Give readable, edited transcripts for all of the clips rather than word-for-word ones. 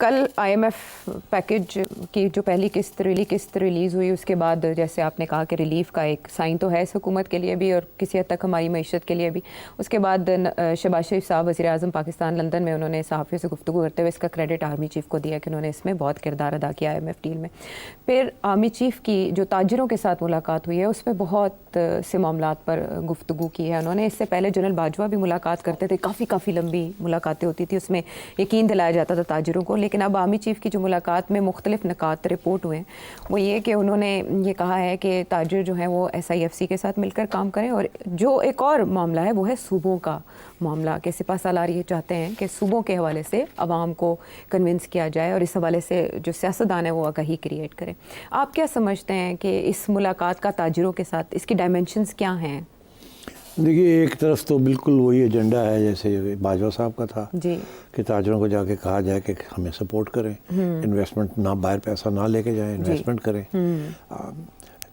کل IMF package کی جو پہلی قسط ریلیز ہوئی، اس کے بعد جیسے آپ نے کہا کہ ریلیف کا ایک سائن تو ہے اس حکومت کے لیے بھی اور کسی حد تک ہماری معیشت کے لیے بھی. اس کے بعد شہباز شریف صاحب وزیر اعظم پاکستان لندن میں انہوں نے صحافیوں سے گفتگو کرتے ہوئے اس کا کریڈٹ آرمی چیف کو دیا کہ انہوں نے اس میں بہت کردار ادا کیا IMF ڈیل میں. پھر آرمی چیف کی جو تاجروں کے ساتھ ملاقات ہوئی ہے اس میں بہت سے معاملات پر گفتگو کی ہے انہوں نے. اس سے پہلے جنرل باجوہ بھی ملاقات کرتے تھے، کافی لمبی ملاقاتیں ہوتی تھی، اس میں یقین دلایا جاتا تھا تاجروں کو. لیکن اب آرمی چیف کی جو ملاقات میں مختلف نکات رپورٹ ہوئے ہیں وہ یہ کہ انہوں نے یہ کہا ہے کہ تاجر جو ہیں وہ SIFC کے ساتھ مل کر کام کریں. اور جو ایک اور معاملہ ہے وہ ہے صوبوں کا معاملہ کہ سپہ سالار یہ چاہتے ہیں کہ صوبوں کے حوالے سے عوام کو کنونس کیا جائے اور اس حوالے سے جو سیاستدان ہے وہ آگاہی کریٹ کریں. آپ کیا سمجھتے ہیں کہ اس ملاقات کا تاجروں کے ساتھ اس کی ڈائمینشنز کیا ہیں؟ دیکھیے، ایک طرف تو بالکل وہی ایجنڈا ہے جیسے باجوہ صاحب کا تھا جی کہ تاجروں کو جا کے کہا جائے کہ ہمیں سپورٹ کریں، انویسٹمنٹ نہ باہر پیسہ نہ لے کے جائیں، انویسٹمنٹ کریں.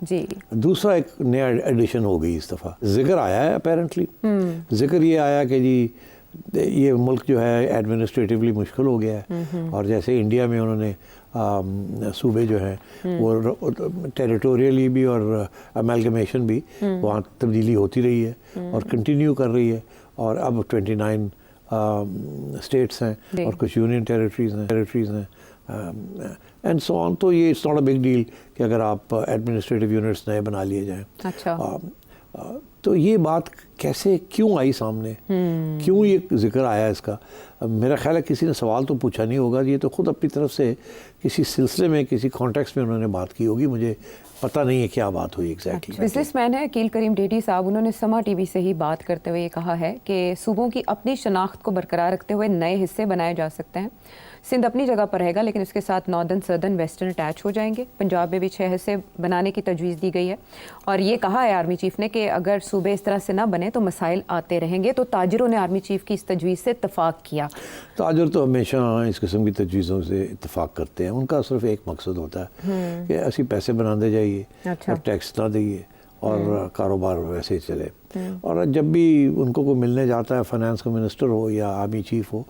جی دوسرا ایک نیا ایڈیشن ہو گئی اس دفعہ، ذکر آیا ہے اپیرنٹلی. ذکر یہ آیا کہ جی یہ ملک جو ہے ایڈمنسٹریٹیولی مشکل ہو گیا ہے، اور جیسے انڈیا میں انہوں نے صوبے جو ہیں وہ ٹیریٹوریلی بھی اور امیلگمیشن بھی وہاں تبدیلی ہوتی رہی ہے اور کنٹینیو کر رہی ہے. اور اب 29 اسٹیٹس ہیں اور کچھ یونین ٹیریٹریز ہیں اینڈ سو آن. تو یہ it's not a big deal کہ اگر آپ ایڈمنسٹریٹو یونٹس نئے بنا لیے جائیں. اچھا، تو یہ بات کیسے کیوں آئی سامنے، کیوں یہ ذکر آیا اس کا؟ میرا خیال ہے کسی نے سوال تو پوچھا نہیں ہوگا، یہ تو خود اپنی طرف سے کسی سلسلے میں کسی کانٹیکس میں انہوں نے بات کی ہوگی. مجھے پتہ نہیں ہے کیا بات ہوئی ایگزیکٹلی. بزنس مین ہے عقیل کریم ڈیڈی صاحب، انہوں نے سما ٹی وی سے ہی بات کرتے ہوئے یہ کہا ہے کہ صوبوں کی اپنی شناخت کو برقرار رکھتے ہوئے نئے حصے بنائے جا سکتے ہیں. سندھ اپنی جگہ پر رہے گا لیکن اس کے ساتھ ناردرن سدرن ویسٹرن اٹیچ ہو جائیں گے. پنجاب میں بھی 6 حصے بنانے کی تجویز دی گئی ہے. اور یہ کہا ہے آرمی چیف نے کہ اگر صوبے اس طرح سے نہ بنے تو مسائل آتے رہیں گے. تو تاجروں نے آرمی چیف کی اس تجویز سے اتفاق کیا. تاجر تو ہمیشہ اس قسم کی تجویزوں سے اتفاق کرتے ہیں. ان کا صرف ایک مقصد ہوتا ہے کہ ایسی پیسے بناتے جائیے اور ٹیکس نہ دئیے اور کاروبار ویسے ہی چلے. اور جب بھی ان کو کوئی ملنے جاتا ہے، فائنانس کا منسٹر ہو یا آرمی چیف ہو،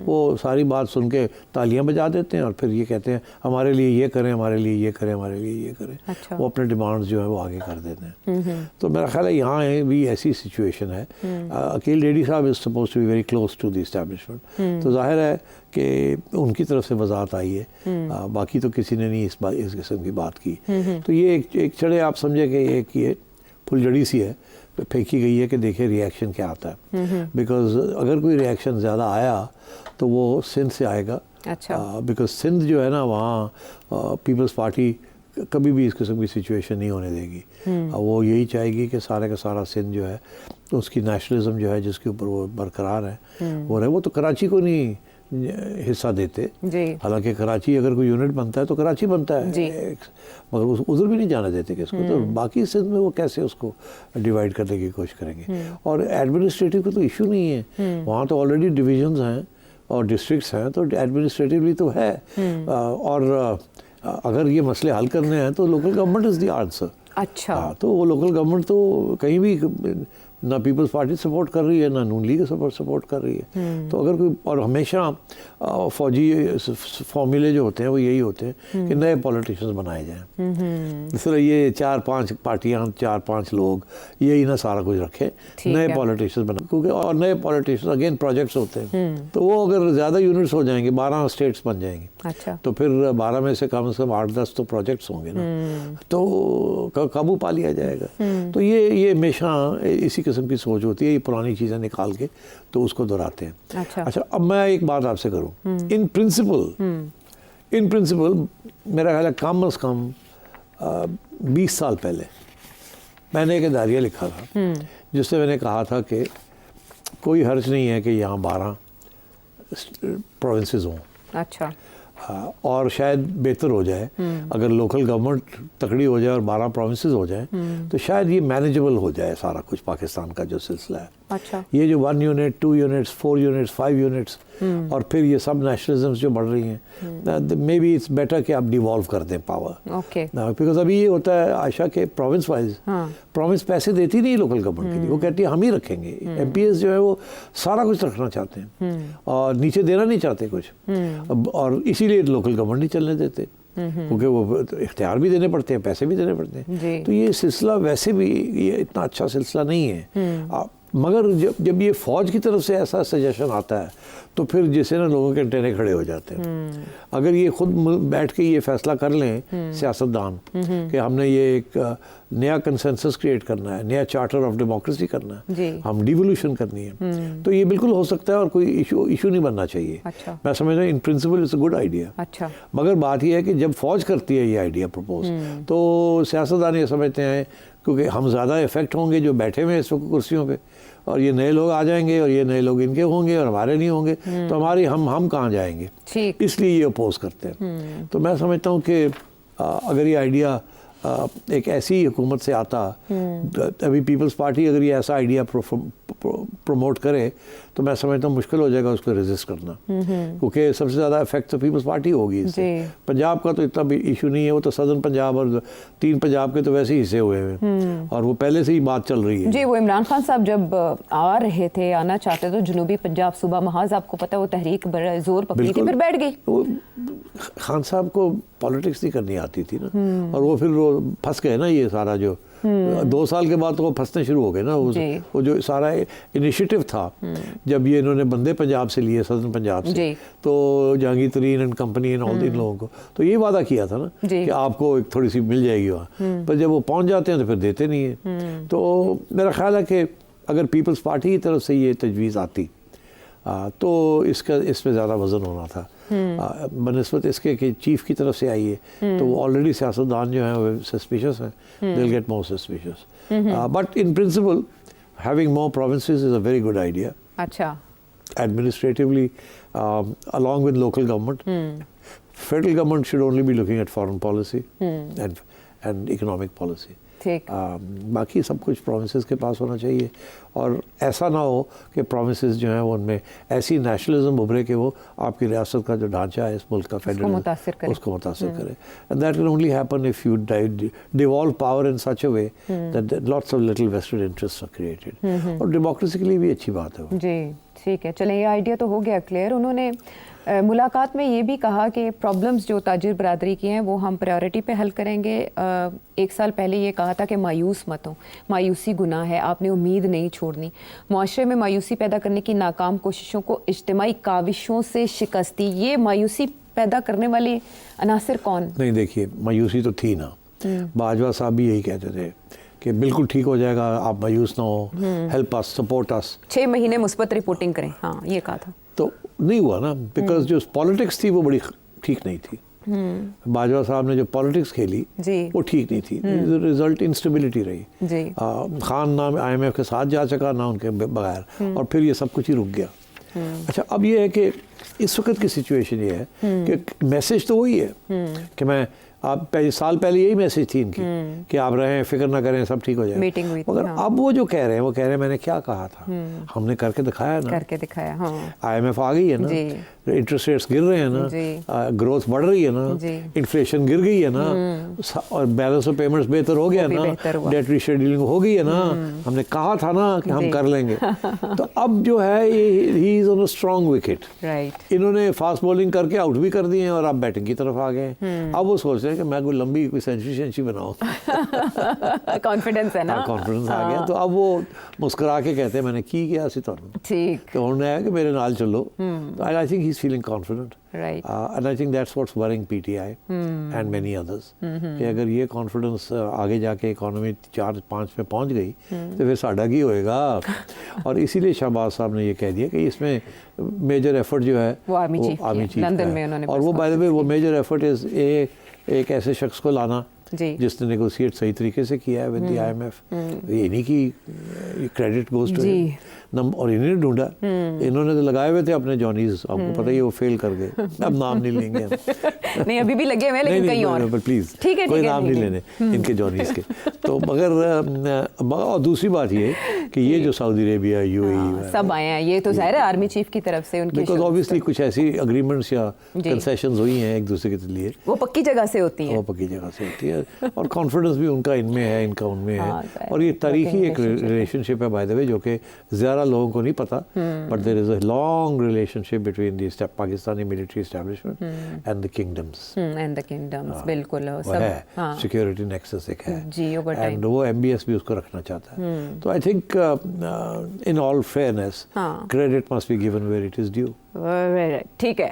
وہ ساری بات سن کے تالیاں بجا دیتے ہیں اور پھر یہ کہتے ہیں ہمارے لیے یہ کریں، ہمارے لیے یہ کریں، ہمارے لیے یہ کریں. وہ اپنے ڈیمانڈز جو ہے وہ آگے کر دیتے ہیں. تو میرا خیال ہے یہاں بھی ایسی سچویشن ہے. عقیل ڈیڈی صاحب is suppose to be very close to the establishment. تو ظاہر ہے کہ ان کی طرف سے وضاحت آئی ہے، باقی تو کسی نے نہیں اس قسم کی بات کی. تو یہ ایک چڑھے آپ سمجھے کہ ایک یہ پھلجڑی سی ہے، پھینکی گئی ہے کہ دیکھیں ریئیکشن کیا آتا ہے. بیکاز اگر کوئی ریئیکشن زیادہ آیا تو وہ سندھ سے آئے گا. بیکاز سندھ جو ہے نا، وہاں پیپلز پارٹی کبھی بھی اس قسم کی سچویشن نہیں ہونے دے گی. وہ یہی چاہے گی کہ سارے کا سارا سندھ جو ہے اس کی نیشنلزم جو ہے جس کے اوپر وہ برقرار ہے وہ رہے. وہ تو کراچی کو نہیں حصہ دیتے، حالانکہ کراچی اگر کوئی یونٹ بنتا ہے تو کراچی بنتا ہے، مگر ادھر بھی نہیں جانا دیتے کہ اس کو. تو باقی سندھ میں وہ کیسے اس کو ڈیوائیڈ کرنے کی کوشش کریں گے. اور ایڈمنسٹریٹو کا تو ایشو نہیں ہے، وہاں تو آلریڈی ڈویژنز ہیں اور ڈسٹرکٹس ہیں، تو ایڈمنسٹریٹولی تو ہے. اور اگر یہ مسئلے حل کرنے ہیں تو local government is the answer. اچھا، تو وہ لوکل گورنمنٹ تو کہیں بھی نہ پیپلز پارٹی سپورٹ کر رہی ہے، نہ نون لیگ سپورٹ کر رہی ہے. تو اگر کوئی، اور ہمیشہ فوجی فارمولے جو ہوتے ہیں وہ یہی ہوتے ہیں کہ نئے پولیٹیشنز بنائے جائیں. اس طرح یہ 4-5 پارٹیاں، 4-5 لوگ یہی نہ سارا کچھ رکھے، نئے پولیٹیشنز بنائیں. کیونکہ اور نئے پولیٹیشنز اگین پروجیکٹس ہوتے ہیں، تو وہ اگر زیادہ یونٹس ہو جائیں گے، 12 اسٹیٹس بن جائیں گے، تو پھر 12 میں سے کم 8-10 تو پروجیکٹس ہوں گے نا، تو قابو پا لیا جائے گا. تو یہ ہمیشہ اسی قسم کی سوچ ہوتی ہے. یہ پرانی چیزیں نکال کے تو اس کو دہراتے ہیں. اچھا، اب میں ایک بات آپ سے کروں. ان پرنسپل میرا خیال ہے کم از کم 20 سال پہلے میں نے ایک اداریہ لکھا تھا جس سے میں نے کہا تھا کہ کوئی حرج نہیں ہے کہ یہاں 12 پروونسز ہوں. اچھا، اور شاید بہتر ہو جائے اگر لوکل گورنمنٹ تکڑی ہو جائے اور 12 پروونسز ہو جائیں تو شاید یہ مینیجبل ہو جائے سارا کچھ پاکستان کا جو سلسلہ ہے. اچھا یہ جو 1 یونٹ 2 یونٹس 4 یونٹس 5 یونٹس اور پھر یہ سب نیشنلزمس جو بڑھ رہی ہیں مے بی اٹس بیٹر کہ آپ ڈیوالو کر دیں پاور اوکے بیکاز ابھی یہ ہوتا ہے عائشہ کے پروونس وائز پروونس پیسے دیتی نہیں لوکل گورنمنٹ کے لیے, وہ کہتی ہے ہم ہی رکھیں گے. ایم پی ایس جو ہے وہ سارا کچھ رکھنا چاہتے ہیں اور نیچے دینا نہیں چاہتے کچھ, اور اسی لیے لوکل گورنمنٹ نہیں چلنے دیتے کیونکہ وہ اختیار بھی دینے پڑتے ہیں, پیسے بھی دینے پڑتے ہیں. تو یہ سلسلہ ویسے بھی یہ اتنا اچھا سلسلہ نہیں ہے, مگر جب یہ فوج کی طرف سے ایسا سجیشن آتا ہے تو پھر جسے نا لوگوں کے انٹینے کھڑے ہو جاتے ہیں. اگر یہ خود بیٹھ کے یہ فیصلہ کر لیں سیاستدان کہ ہم نے یہ ایک نیا کنسنسس کریٹ کرنا ہے, نیا چارٹر آف ڈیموکریسی کرنا ہے, ہم ڈیولیوشن کرنی ہے, تو یہ بالکل ہو سکتا ہے اور کوئی ایشو نہیں بننا چاہیے. میں سمجھتا ہوں in principle it's a good idea. مگر بات یہ ہے کہ جب فوج کرتی ہے یہ آئیڈیا پرپوز تو سیاستدان یہ سمجھتے ہیں کیونکہ ہم زیادہ افیکٹ ہوں گے جو بیٹھے ہوئے اس وقت کرسیوں پہ, اور یہ نئے لوگ آ جائیں گے اور یہ نئے لوگ ان کے ہوں گے اور ہمارے نہیں ہوں گے, تو ہماری ہم کہاں جائیں گے, اس لیے یہ اپوز کرتے ہیں. تو میں سمجھتا ہوں کہ اگر یہ آئیڈیا ایک ایسی حکومت سے آتا, ابھی پیپلز پارٹی اگر یہ ایسا آئیڈیا پروموٹ کرے تو میں سمجھتا ہوں مشکل ہو جائے گا اس کو ریزسٹ کرنا, کیونکہ سب سے زیادہ افیکٹ تو پیپلز پارٹی ہوگی اس سے. پنجاب کا تو اتنا بھی ایشو نہیں ہے, وہ تو سدرن پنجاب اور 3 پنجاب کے تو ویسے ہی حصے ہوئے ہیں اور وہ پہلے سے ہی بات چل رہی ہے. جی وہ عمران خان صاحب جب آ رہے تھے, آنا چاہتے تو جنوبی پنجاب صوبہ محاذ, آپ کو پتہ وہ تحریک بڑا زور پکڑی تھی, پھر بیٹھ گئی. خان صاحب کو پالیٹکس نہیں کرنی آتی تھی نا, اور وہ پھر پھنس گئے نا, یہ سارا جو 2 سال کے بعد تو وہ پھنسنے شروع ہو گئے نا. وہ جو سارا انیشیٹو تھا جب یہ انہوں نے بندے پنجاب سے لیے, سدرن پنجاب سے, تو جہانگیر ترین اینڈ کمپنی ان لوگوں کو تو یہ وعدہ کیا تھا نا کہ آپ کو ایک تھوڑی سی مل جائے گی وہاں, پر جب وہ پہنچ جاتے ہیں تو پھر دیتے نہیں ہیں. تو میرا خیال ہے کہ اگر پیپلز پارٹی کی طرف سے یہ تجویز آتی تو اس میں زیادہ وزن ہونا تھا بنسبت اس کے کہ چیف کی طرف سے آئی ہے, تو وہ آلریڈی سیاستدان جو ہیں وہ سسپیشس ہیں, they'll get more suspicious. But in principle, having more provinces is a very good idea. اچھا. Administratively, along with local government, federal government should only be looking at foreign policy and economic policy. باقی سب کچھ provinces کے پاس ہونا چاہیے, اور ایسا نہ ہو کہ پروونسز جو ہیں ان میں ایسی نیشنلزم ابھرے کہ وہ آپ کی ریاست کا جو ڈھانچہ ہے اس ملک کا فیڈرل اس کو متاثر کرے. And that can only happen if you devolve power in such a way that lots of little vested interests are created. اور ڈیموکریسی کے لیے بھی اچھی بات ہے. جی ٹھیک ہے, چلیں یہ آئیڈیا تو ہو گیا کلیئر. انہوں نے ملاقات میں یہ بھی کہا کہ پرابلمز جو تاجر برادری کی ہیں وہ ہم پریورٹی پہ حل کریں گے. 1 سال پہلے یہ کہا تھا کہ مایوس مت ہوں, مایوسی گناہ ہے, آپ نے امید نہیں چھوڑنی. معاشرے میں مایوسی پیدا کرنے کی ناکام کوششوں کو اجتماعی کاوشوں سے شکست دی. یہ مایوسی پیدا کرنے والے عناصر کون؟ نہیں, دیکھیے مایوسی تو تھی نا, باجوہ صاحب بھی یہی کہتے تھے کہ بالکل ٹھیک ہو جائے گا, آپ مایوس نہ ہو, ہیلپ اس, سپورٹ اس, 6 مہینے مثبت رپورٹنگ کریں. ہاں یہ کہا تھا. تو نہیں ہوا نا, بیکاز جو پالیٹکس تھی وہ بڑی ٹھیک نہیں تھی. باجوہ صاحب نے جو پالیٹکس کھیلی وہ ٹھیک نہیں تھی, رزلٹ انسٹیبلٹی رہی. خان نہ IMF کے ساتھ جا سکا نہ ان کے بغیر, اور پھر یہ سب کچھ ہی رک گیا. اچھا, اب یہ ہے کہ اس وقت کی سچویشن یہ ہے کہ میسج تو وہی ہے کہ میں آپ سال پہلے یہی میسج تھی ان کی کہ آپ رہیں, فکر نہ کریں, سب ٹھیک ہو جائے گا. مگر اب وہ جو کہہ رہے ہیں میں نے کیا کہا تھا, ہم نے کر کے دکھایا نا, IMF آ گئی ہے نا, انٹرسٹ ریٹس گر رہے ہیں نا, گروتھ بڑھ رہی ہے نا, انفلیشن گر گئی ہے نا, اور بیلنس آف پیمنٹس بہتر ہو گیا نا, ڈیٹ ریشیڈیولنگ ہو گئی ہے نا, ہم نے کہا تھا نا کہ ہم کر لیں گے. تو اب جو ہے ہی از آن اے اسٹرانگ وکٹ. انہوں نے فاسٹ بولنگ کر کے آؤٹ بھی کر دیے ہیں اور اب بیٹنگ کی طرف آ گئے ہیں. اب وہ سوچ رہے ہیں کہ میں کوئی لمبی کوئی سینچری بناؤں. کانفیڈنس ہے نا, کانفیڈنس آ گیا. تو اب وہ مسکرا کے کہتے ہیں میں نے کی کیا سی ٹھیک, تو انہوں نے کہا کہ میرے نال چلو. I think he's feeling confident. Right. And I think that's what's worrying PTI and many others. کہ اگر یہ کانفیڈنس آگے جا کے اکانومی 4-5 میں پہنچ گئی تو پھر ساڈا کی ہوئے گا. اور اسی لیے شہباز صاحب نے یہ کہہ دیا کہ اس میں میجر ایفرٹ جو ہے وہ آرمی چیف لندن میں انہوں نے, اور وہ بائی دا وے وہ میجر ایفرٹ از ایک ایسے شخص کو لانا جی. جس نے نیگوشیٹ صحیح طریقے سے کیا ہے ود دی IMF. یہ نہیں کہ کریڈٹ گوز ٹو اور انہوں نے ڈھونڈا, انہوں نے تو لگائے ہوئے تھے اپنے جونیز, آپ کو پتہ ہی وہ فیل کر گئے. اب نام نہیں لیں گے ہم, نہیں ابھی بھی لگے ہوئے لیکن کہیں اور, پلیز ٹھیک ہے کوئی نام نہیں لینے ان کے جونیز کے. تو مگر اور دوسری بات یہ کہ یہ جو سعودی عربیہ UAE سب آئے ہیں, یہ تو ظاہر ہے آرمی چیف کی طرف سے ان کی, بیکاز آبویسلی کچھ ایسی اگریمنٹس یا کنسیشنز ہوئی ہیں ایک دوسرے کے لیے, وہ پکی جگہ سے ہوتی ہیں, وہ پکی جگہ سے ہوتی ہے, اور کانفیڈنس بھی ان کا ان میں ہے, ان کا ان میں ہے. اور یہ تاریخی ایک ریلیشن شپ ہے بائی دا وے, جو کہ زیادہ لوگوں کو نہیں پتا, but there is a long relation ship between the Pakistani military establishment and the kingdoms. بالکل سیکورٹی نیکسس ایک ہے, جی, اینڈ وہ MBS بھی اس کو رکھنا چاہتا ہے. تو I think in all fairness credit must be given where it is due. ٹھیک ہے.